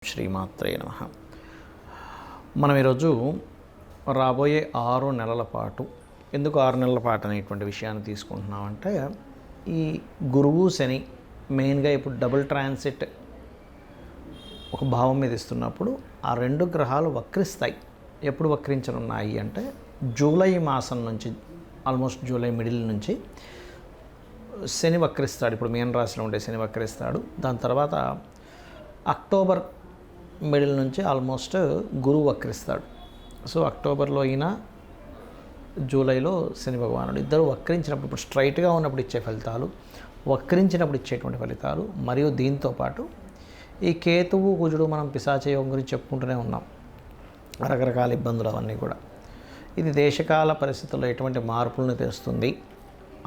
శ్రీమాత్రే నమః. మనం ఈరోజు రాబోయే 6 నెలల పాటు, ఎందుకు 6 నెలల పాటు అనేటువంటి విషయాన్ని తీసుకుంటున్నామంటే, ఈ గురువు శని మెయిన్గా ఇప్పుడు డబుల్ ట్రాన్సిట్ ఒక భావం మీద ఇస్తున్నప్పుడు ఆ రెండు గ్రహాలు వక్రిస్తాయి. ఎప్పుడు వక్రించనున్నాయి అంటే జూలై మాసం నుంచి, ఆల్మోస్ట్ జూలై మిడిల్ నుంచి శని వక్రిస్తాడు. ఇప్పుడు మీన రాశిలో ఉండే శని వక్రిస్తాడు. దాని తర్వాత అక్టోబర్ మిడిల్ నుంచి ఆల్మోస్ట్ గురువు వక్రిస్తాడు. సో అక్టోబర్లో అయినా జూలైలో శని భగవానుడు ఇద్దరు వక్రించినప్పుడు, ఇప్పుడు స్ట్రైట్గా ఉన్నప్పుడు ఇచ్చే ఫలితాలు, వక్రించినప్పుడు ఇచ్చేటువంటి ఫలితాలు, మరియు దీంతోపాటు ఈ కేతువు కుజుడు మనం పిశాచయోగం గురించి చెప్పుకుంటూనే ఉన్నాం, రకరకాల ఇబ్బందులు అవన్నీ కూడా. ఇది దేశకాల పరిస్థితుల్లో ఎటువంటి మార్పులను తెస్తుంది,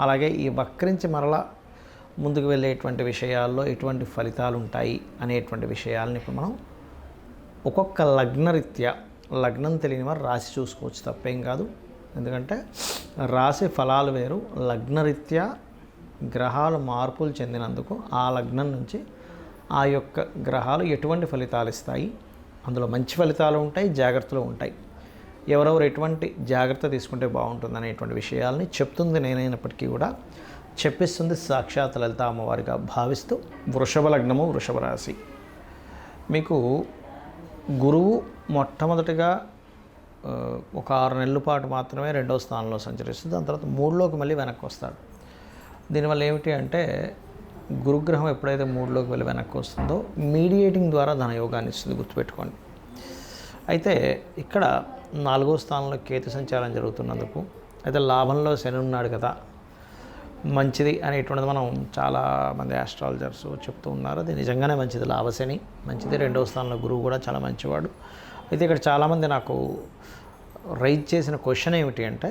అలాగే ఈ వక్రించి మరలా ముందుకు వెళ్ళేటువంటి విషయాల్లో ఎటువంటి ఫలితాలు ఉంటాయి అనేటువంటి విషయాలని ఇప్పుడు మనం ఒక్కొక్క లగ్నరీత్యా, లగ్నం తెలియని వారు రాశి చూసుకోవచ్చు, తప్పేం కాదు. ఎందుకంటే రాశి ఫలాలు వేరు, లగ్నరీత్యా గ్రహాలు మార్పులు చెందినందుకు ఆ లగ్నం నుంచి ఆ యొక్క గ్రహాలు ఎటువంటి ఫలితాలు ఇస్తాయి, అందులో మంచి ఫలితాలు ఉంటాయి, జాగ్రత్తలు ఉంటాయి, ఎవరెవరు ఎటువంటి జాగ్రత్త తీసుకుంటే బాగుంటుంది అనేటువంటి విషయాల్ని చెప్తుంది నేనైనప్పటికీ కూడా చెప్పిస్తుంది సాక్షాత్ లలిత అమ్మవారిగా భావిస్తూ. వృషభ లగ్నము, వృషభ రాశి. మీకు గురువు మొట్టమొదటిగా ఒక 6 నెలల పాటు మాత్రమే 2వ స్థానంలో సంచరిస్తుంది. దాని తర్వాత 3లోకి మళ్ళీ వెనక్కి వస్తాడు. దీనివల్ల ఏమిటి అంటే, గురుగ్రహం ఎప్పుడైతే 3లోకి వెళ్ళి వెనక్కి వస్తుందో మీడియేటింగ్ ద్వారా ధనయోగాన్ని ఇస్తుంది, గుర్తుపెట్టుకోండి. అయితే ఇక్కడ 4వ స్థానంలో కేతు సంచారం జరుగుతున్నందుకు, అయితే లాభంలో శని ఉన్నాడు కదా, మంచిది అనేటువంటిది మనం చాలామంది ఆస్ట్రాలజర్స్ చెప్తూ ఉన్నారు. అది నిజంగానే మంచిది, లాభశని మంచిది. 2వ స్థానంలో గురువు కూడా చాలా మంచివాడు. అయితే ఇక్కడ చాలామంది నాకు రైజ్ చేసిన క్వశ్చన్ ఏమిటి అంటే,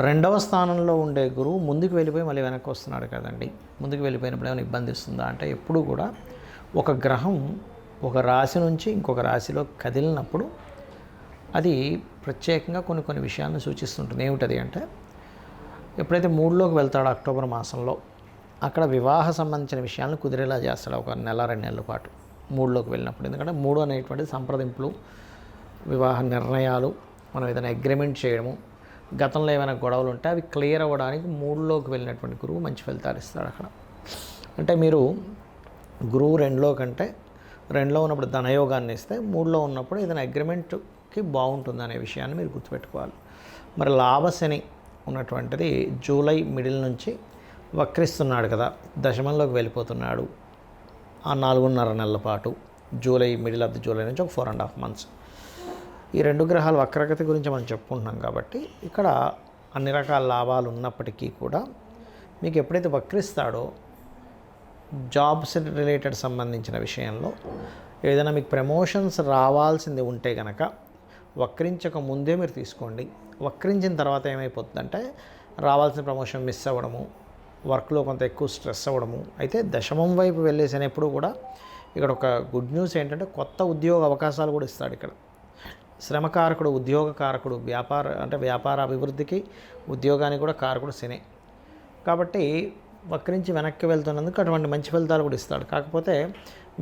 2వ స్థానంలో ఉండే గురువు ముందుకు వెళ్ళిపోయి మళ్ళీ వెనక్కి వస్తున్నాడు కదండి, ముందుకు వెళ్ళిపోయినప్పుడు ఏమైనా ఇబ్బంది ఇస్తుందా అంటే, ఎప్పుడు కూడా ఒక గ్రహం ఒక రాశి నుంచి ఇంకొక రాశిలో కదిలినప్పుడు అది ప్రత్యేకంగా కొన్ని విషయాలను సూచిస్తుంటుంది. ఏమిటది అంటే, ఎప్పుడైతే 3లోకి వెళ్తాడో అక్టోబర్ మాసంలో, అక్కడ వివాహ సంబంధించిన విషయాలను కుదిరేలా చేస్తాడు ఒక నెల 2 నెలల పాటు 3లోకి వెళ్ళినప్పుడు. ఎందుకంటే 3 అనేటువంటిది సంప్రదింపులు, వివాహ నిర్ణయాలు, మనం ఏదైనా అగ్రిమెంట్ చేయడము, గతంలో ఏమైనా గొడవలు ఉంటే అవి క్లియర్ అవ్వడానికి 3లోకి వెళ్ళినటువంటి గురువు మంచి ఫలితాలు ఇస్తాడు అక్కడ. అంటే మీరు గురువు 2లో కంటే 2లో ఉన్నప్పుడు ధనయోగాన్ని ఇస్తే, 3లో ఉన్నప్పుడు ఏదైనా అగ్రిమెంట్కి బాగుంటుంది అనే విషయాన్ని మీరు గుర్తుపెట్టుకోవాలి. మరి లాభశని ఉన్నటువంటిది జూలై మిడిల్ నుంచి వక్రిస్తున్నాడు కదా, దశమంలోకి వెళ్ళిపోతున్నాడు. ఆ 4.5 నెలల పాటు, July middle of the July నుంచి ఒక 4.5 months ఈ 2 గ్రహాల వక్రగతి గురించి మనం చెప్పుకుంటున్నాం. కాబట్టి ఇక్కడ అన్ని రకాల లాభాలు ఉన్నప్పటికీ కూడా మీకు ఎప్పుడైతే వక్రిస్తాడో, జాబ్స్ రిలేటెడ్ సంబంధించిన విషయంలో ఏదైనా మీకు ప్రమోషన్స్ రావాల్సింది ఉంటే కనుక వక్రించక ముందే మీరు తీసుకోండి. వక్రించిన తర్వాత ఏమైపోతుందంటే, రావాల్సిన ప్రమోషన్ మిస్ అవ్వడము, వర్క్లో కొంత ఎక్కువ స్ట్రెస్ అవ్వడము. అయితే దశమం వైపు వెళ్ళేసినప్పుడు కూడా ఇక్కడ ఒక గుడ్ న్యూస్ ఏంటంటే, కొత్త ఉద్యోగ అవకాశాలు కూడా ఇస్తాడు. ఇక్కడ శ్రమకారకుడు, ఉద్యోగ కారకుడు, వ్యాపార అభివృద్ధికి, ఉద్యోగానికి కూడా కారకుడు శని. కాబట్టి వక్రించి వెనక్కి వెళ్తున్నందుకు అటువంటి మంచి ఫలితాలు కూడా ఇస్తాడు. కాకపోతే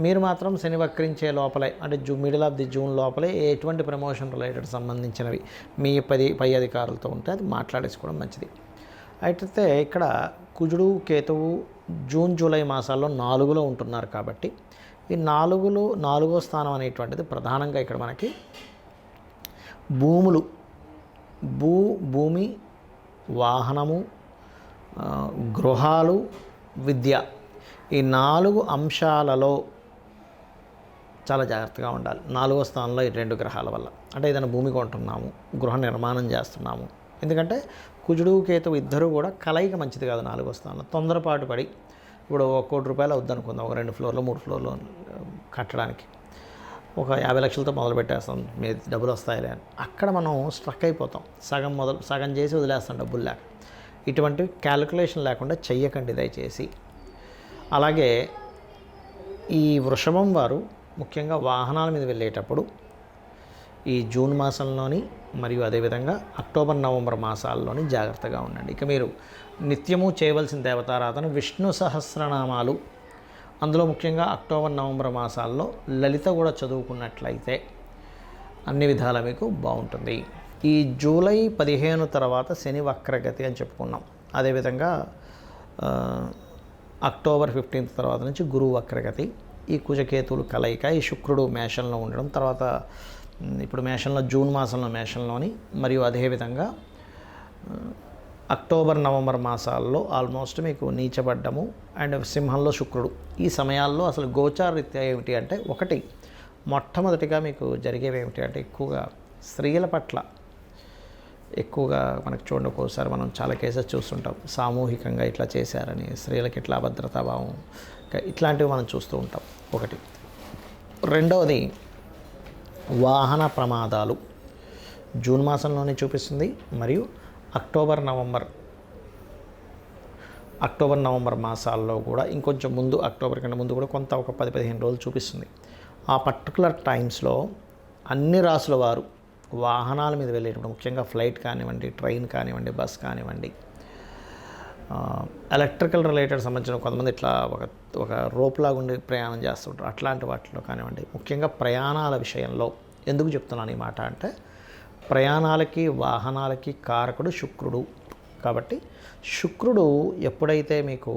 మీరు మాత్రం శని వక్రించే లోపలే, అంటే మిడిల్ ఆఫ్ ది జూన్ లోపలే ఎటువంటి ప్రమోషన్ రిలేటెడ్ సంబంధించినవి మీ పై అధికారులతో ఉంటే అది మాట్లాడేసుకోవడం మంచిది. అయితే ఇక్కడ కుజుడు కేతువు జూన్ జూలై మాసాల్లో 4లో ఉంటున్నారు. కాబట్టి ఈ 4వ స్థానం అనేటువంటిది ప్రధానంగా ఇక్కడ మనకి భూములు, భూమి, వాహనము, గృహాలు, విద్య, ఈ 4 అంశాలలో చాలా జాగ్రత్తగా ఉండాలి. 4వ స్థానంలో ఈ 2 గ్రహాల వల్ల, అంటే ఏదైనా భూమి కొంటున్నాము, గృహ నిర్మాణం చేస్తున్నాము. ఎందుకంటే కుజుడు కేతువు ఇద్దరు కూడా కలయిక మంచిది కాదు 4వ స్థానంలో. తొందరపాటు పడి, ఇప్పుడు ₹1 కోటి అవుద్దనుకుందాం, ఒక 2 ఫ్లోర్లు 3 ఫ్లోర్లు కట్టడానికి, ఒక 50 లక్షలతో మొదలు పెట్టేస్తాం, మీ డబ్బులు వస్తాయిలే అని. అక్కడ మనం స్ట్రక్ అయిపోతాం, సగం చేసి వదిలేస్తాం డబ్బులు లేక. ఇటువంటి క్యాలిక్యులేషన్ లేకుండా చెయ్యకండి దయచేసి. అలాగే ఈ వృషభం వారు ముఖ్యంగా వాహనాల మీద వెళ్ళేటప్పుడు ఈ జూన్ మాసంలోని మరియు అదేవిధంగా అక్టోబర్ నవంబర్ మాసాల్లోని జాగ్రత్తగా ఉండండి. ఇక మీరు నిత్యము చేయవలసిన దేవతారాధన విష్ణు సహస్రనామాలు, అందులో ముఖ్యంగా అక్టోబర్ నవంబర్ మాసాల్లో లలిత కూడా చదువుకున్నట్లయితే అన్ని విధాలా మీకు బాగుంటుంది. ఈ జూలై 15 తర్వాత శని వక్రగతి అని చెప్పుకున్నాం. అదేవిధంగా అక్టోబర్ 15 తర్వాత నుంచి గురువు వక్రగతి, ఈ కుజకేతువులు కలయిక, ఈ శుక్రుడు మేషంలో ఉండడం, తర్వాత ఇప్పుడు మేషంలో జూన్ మాసంలో మేషంలోని, మరియు అదేవిధంగా అక్టోబర్ నవంబర్ మాసాల్లో ఆల్మోస్ట్ మీకు నీచబడ్డము అండ్ సింహంలో శుక్రుడు. ఈ సమయాల్లో అసలు గోచారరీత్యా ఏమిటి అంటే, ఒకటి మొట్టమొదటిగా మీకు జరిగేవి ఏమిటి అంటే, ఎక్కువగా స్త్రీల పట్ల ఎక్కువగా మనకు చూడండి, ఒక్కోసారి మనం చాలా కేసెస్ చూస్తుంటాం, సామూహికంగా ఇట్లా చేశారని, స్త్రీలకు ఇట్లా అభద్రతాభావం, ఇట్లాంటివి మనం చూస్తూ ఉంటాం. ఒకటి. రెండవది వాహన ప్రమాదాలు జూన్ మాసంలోనే చూపిస్తుంది, మరియు అక్టోబర్ నవంబర్ మాసాల్లో కూడా ఇంకొంచెం ముందు, అక్టోబర్ కంటే ముందు కూడా కొంత ఒక 10-15 రోజులు చూపిస్తుంది. ఆ పర్టికులర్ టైమ్స్లో అన్ని రాసుల వారు వాహనాల మీద వెళ్ళేటప్పుడు, ముఖ్యంగా ఫ్లైట్ కానివ్వండి, ట్రైన్ కానివ్వండి, బస్ కానివ్వండి, ఎలక్ట్రికల్ రిలేటెడ్ సంబంధించిన కొంతమంది ఇట్లా ఒక రోప్లాగా ఉండి ప్రయాణం చేస్తుంటారు. అట్లాంటి వాటిలో కానివ్వండి, ముఖ్యంగా ప్రయాణాల విషయంలో ఎందుకు చెప్తున్నాను ఈ మాట అంటే, ప్రయాణాలకి వాహనాలకి కారకుడు శుక్రుడు. కాబట్టి శుక్రుడు ఎప్పుడైతే మీకు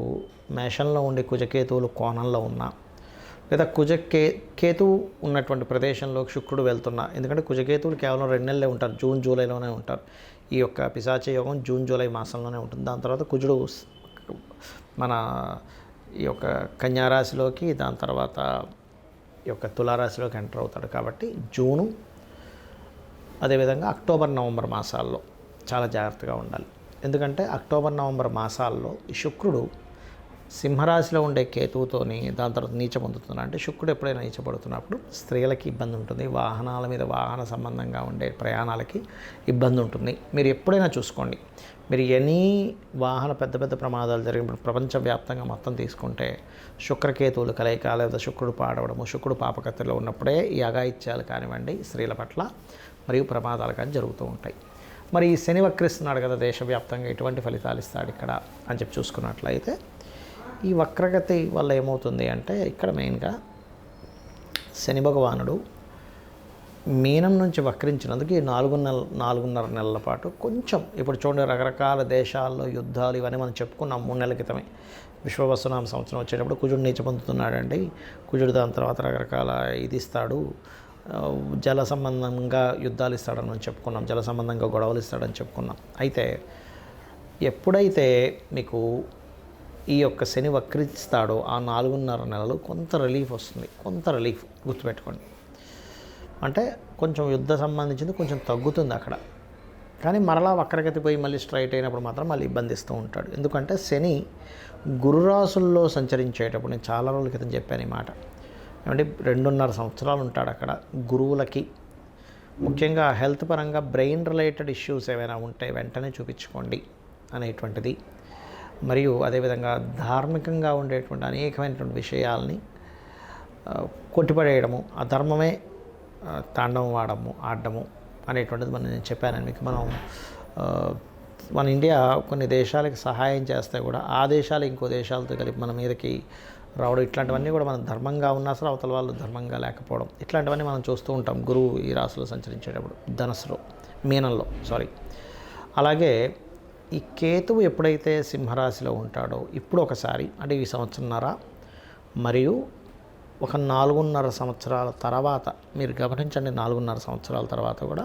మేషంలో ఉండే కుజకేతువులు కోణంలో ఉన్నా, లేదా కేతువు ఉన్నటువంటి ప్రదేశంలోకి శుక్రుడు వెళ్తున్నా, ఎందుకంటే కుజకేతువులు కేవలం 2 నెలలే ఉంటారు, జూన్ జూలైలోనే ఉంటారు. ఈ యొక్క పిశాచ యోగం జూన్ జూలై మాసంలోనే ఉంటుంది. దాని తర్వాత కుజుడు మన ఈ యొక్క కన్యారాశిలోకి, దాని తర్వాత ఈ యొక్క తులారాశిలోకి ఎంటర్ అవుతాడు. కాబట్టి జూను, అదేవిధంగా అక్టోబర్ నవంబర్ మాసాల్లో చాలా జాగ్రత్తగా ఉండాలి. ఎందుకంటే అక్టోబర్ నవంబర్ మాసాల్లో ఈ శుక్రుడు సింహరాశిలో ఉండే కేతువుతోని దాని తర్వాత నీచ పొందుతున్నాడు. అంటే శుక్రుడు ఎప్పుడైనా నీచపడుతున్నప్పుడు స్త్రీలకి ఇబ్బంది ఉంటుంది, వాహనాల మీద వాహన సంబంధంగా ఉండే ప్రయాణాలకి ఇబ్బంది ఉంటుంది. మీరు ఎప్పుడైనా చూసుకోండి, మీరు ఎనీ వాహన పెద్ద ప్రమాదాలు జరిగినప్పుడు ప్రపంచవ్యాప్తంగా మొత్తం తీసుకుంటే శుక్రకేతువులు కలయిక, లేదా శుక్రుడు పాడవడము, శుక్రుడు పాపకత్తిలో ఉన్నప్పుడే ఈ అఘాయిత్యాలు కానివ్వండి, స్త్రీల పట్ల మరియు ప్రమాదాలు కానీ జరుగుతూ ఉంటాయి. మరి ఈ శని వక్రిస్తున్నాడు కదా దేశవ్యాప్తంగా, ఎటువంటి ఫలితాలు ఇస్తాడు ఇక్కడ అని చెప్పి చూసుకున్నట్లయితే, ఈ వక్రగతి వల్ల ఏమవుతుంది అంటే, ఇక్కడ మెయిన్గా శని భగవానుడు మీనం నుంచి వక్రించినందుకు ఈ 4.5 నెలల పాటు కొంచెం, ఇప్పుడు చూడండి రకరకాల దేశాల్లో యుద్ధాలు ఇవన్నీ మనం చెప్పుకున్నాం 3 నెలల క్రితమే. విశ్వవసునామ సంవత్సరం వచ్చేటప్పుడు కుజుడు నీచ పొందుతున్నాడండి. కుజుడు దాని తర్వాత రకరకాల ఇది ఇస్తాడు, జల సంబంధంగా యుద్ధాలు ఇస్తాడని మనం చెప్పుకున్నాం, జల సంబంధంగా గొడవలు ఇస్తాడని చెప్పుకున్నాం. అయితే ఎప్పుడైతే మీకు ఈ యొక్క శని వక్రిస్తాడో ఆ 4.5 నెలలు కొంత రిలీఫ్ వస్తుంది, కొంత రిలీఫ్ గుర్తుపెట్టుకోండి. అంటే కొంచెం యుద్ధ సంబంధించింది కొంచెం తగ్గుతుంది అక్కడ, కానీ మరలా వక్రగతి పోయి మళ్ళీ స్ట్రైట్ అయినప్పుడు మాత్రం మళ్ళీ ఇబ్బందిస్తూ ఉంటాడు. ఎందుకంటే శని గురురాశుల్లో సంచరించేటప్పుడు, నేను చాలా రోజుల క్రితం చెప్పాను ఈ మాట, ఏమంటే 2.5 సంవత్సరాలు ఉంటాడు అక్కడ. గురువులకి ముఖ్యంగా హెల్త్ పరంగా బ్రెయిన్ రిలేటెడ్ ఇష్యూస్ ఏమైనా ఉంటే వెంటనే చూపించుకోండి అనేటువంటిది. మరియు అదేవిధంగా ధార్మికంగా ఉండేటువంటి అనేకమైనటువంటి విషయాల్ని కొట్టిపడేయడము, ఆ ధర్మమే తాండవం ఆడడము అనేటువంటిది నేను చెప్పాను మీకు. మన ఇండియా కొన్ని దేశాలకి సహాయం చేస్తే కూడా ఆ దేశాలు ఇంకో దేశాలతో కలిపి మన మీదకి రావడం, ఇట్లాంటివన్నీ కూడా మనం ధర్మంగా ఉన్నా సరే అవతల వాళ్ళు ధర్మంగా లేకపోవడం, ఇట్లాంటివన్నీ మనం చూస్తూ ఉంటాం గురువు ఈ రాశిలో సంచరించేటప్పుడు, మీనంలో. అలాగే ఈ కేతువు ఎప్పుడైతే సింహరాశిలో ఉంటాడో ఇప్పుడు ఒకసారి, అంటే ఈ సంవత్సరంన్నర మరియు ఒక 4.5 సంవత్సరాల తర్వాత మీరు గమనించండి, 4.5 సంవత్సరాల తర్వాత కూడా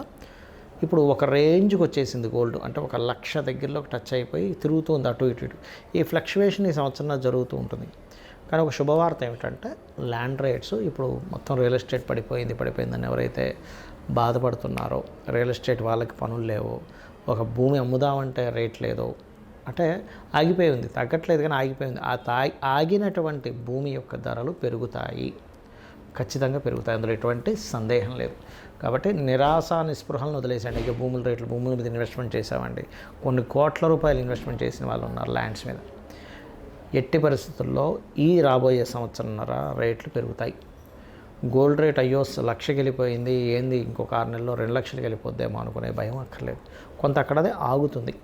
ఇప్పుడు ఒక రేంజ్కి వచ్చేసింది గోల్డ్. అంటే 1,00,000 దగ్గరలోకి టచ్ అయిపోయి తిరుగుతుంది అటు ఇటు. ఈ ఫ్లక్చువేషన్ ఈ సంవత్సరంలో జరుగుతూ ఉంటుంది. కానీ ఒక శుభవార్త ఏమిటంటే, ల్యాండ్ రేట్స్ ఇప్పుడు మొత్తం రియల్ ఎస్టేట్ పడిపోయిందని ఎవరైతే బాధపడుతున్నారో, రియల్ ఎస్టేట్ వాళ్ళకి పనులు లేవో, ఒక భూమి అమ్ముదామంటే రేట్ లేదో, అంటే ఆగిపోయి ఉంది, తగ్గట్లేదు కానీ ఆగిపోయింది. ఆగినటువంటి భూమి యొక్క ధరలు పెరుగుతాయి, ఖచ్చితంగా పెరుగుతాయి, అందులో ఎటువంటి సందేహం లేదు. కాబట్టి నిరాశ నిస్పృహలను వదిలేసండి. ఇక భూముల మీద ఇన్వెస్ట్మెంట్ చేసామండి, కొన్ని కోట్ల రూపాయలు ఇన్వెస్ట్మెంట్ చేసిన వాళ్ళు ఉన్నారు ల్యాండ్స్ మీద. ఎట్టి పరిస్థితుల్లో ఈ రాబోయే సంవత్సరంన్నర రేట్లు పెరుగుతాయి. గోల్డ్ రేట్ అయ్యో 1,00,000కి వెళ్ళిపోయింది, ఏంది ఇంకొక 6 నెలల్లో 2 లక్షలకి వెళ్ళిపోద్దేమో అనుకునే భయం అక్కర్లేదు. కొంత అక్కడదే ఆగుతుంది.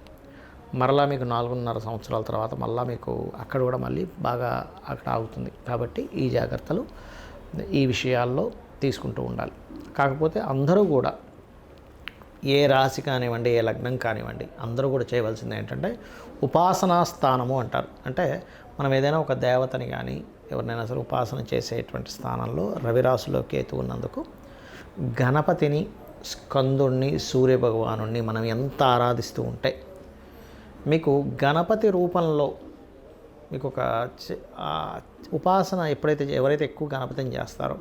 మరలా మీకు 4.5 సంవత్సరాల తర్వాత మళ్ళీ మీకు అక్కడ కూడా మళ్ళీ బాగా అక్కడ ఆగుతుంది. కాబట్టి ఈ జాగ్రత్తలు ఈ విషయాల్లో తీసుకుంటూ ఉండాలి. కాకపోతే అందరూ కూడా ఏ రాశి కానివ్వండి, ఏ లగ్నం కానివ్వండి, అందరూ కూడా చేయవలసింది ఏంటంటే ఉపాసనా స్థానము అంటారు. అంటే మనం ఏదైనా ఒక దేవతని కానీ ఎవరినైనా సరే ఉపాసన చేసేటువంటి స్థానంలో రవిరాశిలో కేతు ఉన్నందుకు గణపతిని, స్కందుణ్ణి, సూర్యభగవానుణ్ణి మనం ఎంత ఆరాధిస్తూ ఉంటే మీకు గణపతి రూపంలో మీకు ఒక ఉపాసన ఎవరైతే ఎక్కువ గణపతిని చేస్తారో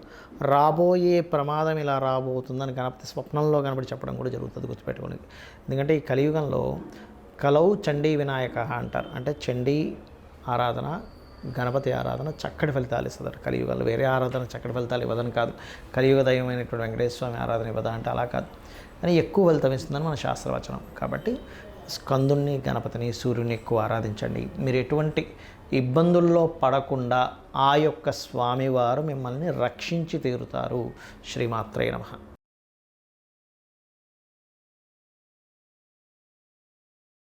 రాబోయే ప్రమాదం ఇలా రాబోతుందని గణపతి స్వప్నంలో కనబడి చెప్పడం కూడా జరుగుతుంది, గుర్తుపెట్టుకోండి. ఎందుకంటే ఈ కలియుగంలో కలౌ చండీ వినాయక అంటారు. అంటే చండీ ఆరాధన, గణపతి ఆరాధన చక్కటి ఫలితాలు ఇస్తుందట కలియుగంలో. వేరే ఆరాధన చక్కటి ఫలితాలు ఇవ్వదని కాదు, కలియుగ దైవమైనటువంటి వెంకటేశ్వర స్వామి ఆరాధన ఇవ్వదా అంటే అలా కాదు, కానీ ఎక్కువ ఫలితం ఇస్తుందని మన శాస్త్రవచనం. కాబట్టి స్కందుణ్ణి, గణపతిని, సూర్యుని ఎక్కువ ఆరాధించండి. మీరు ఎటువంటి ఇబ్బందుల్లో పడకుండా ఆ యొక్క స్వామివారు మిమ్మల్ని రక్షించి తీరుతారు. శ్రీమాత్రే నమః.